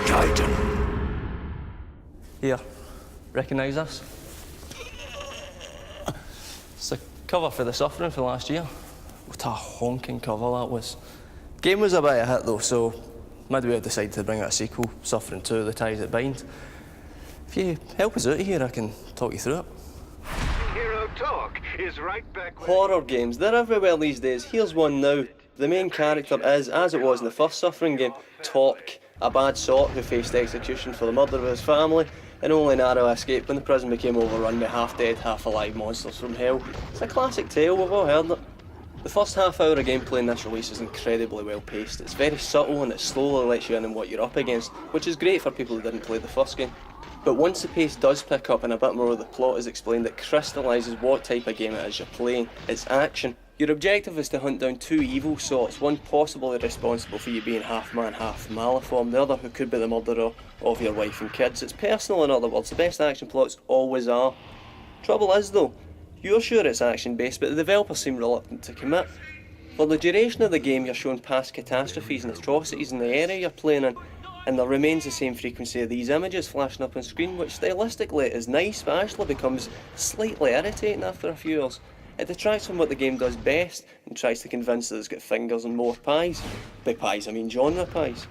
videoGaiden. Here, recognise this? It's the cover for The Suffering for last year. What a honking cover that was. Game was a bit of a hit though, so midway I decided to bring out a sequel, Suffering 2, The Ties That Bind. If you help us out here, I can talk you through it. Hero Talk is right back. Horror games, they're everywhere these days. Here's one now. The main character is, as it was in the first Suffering game, Torque, a bad sort who faced execution for the murder of his family and only narrow escape when the prison became overrun by half-dead, half-alive monsters from hell. It's a classic tale, we've all heard it. The first half hour of gameplay in this release is incredibly well paced. It's very subtle and it slowly lets you in on what you're up against, which is great for people who didn't play the first game. But once the pace does pick up and a bit more of the plot is explained, it crystallises what type of game it is you're playing. It's action. Your objective is to hunt down two evil sorts, one possibly responsible for you being half man, half Maliform, the other who could be the murderer of your wife and kids. It's personal, in other words. The best action plots always are. Trouble is though, you're sure it's action based, but the developers seem reluctant to commit. For the duration of the game you're shown past catastrophes and atrocities in the area you're playing in, and there remains the same frequency of these images flashing up on screen, which stylistically is nice but actually becomes slightly irritating after a few hours. It detracts from what the game does best and tries to convince that it's got fingers and more pies. By pies I mean genre pies.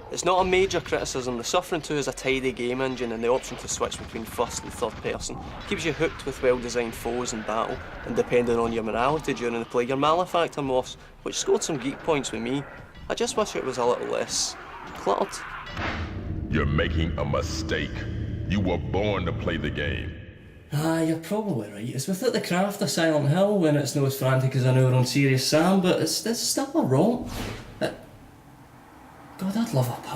It's not a major criticism. The Suffering 2 is a tidy game engine and the option to switch between first and third person keeps you hooked with well designed foes in battle, and depending on your morality during the play, your malefactor morphs, which scored some geek points with me. I just wish it was a little less cluttered. You're making a mistake. You were born to play the game. You're probably right. It's without the craft of Silent Hill when it's not as frantic as an hour on Serious Sam, but it's still a romp. God, I'd love a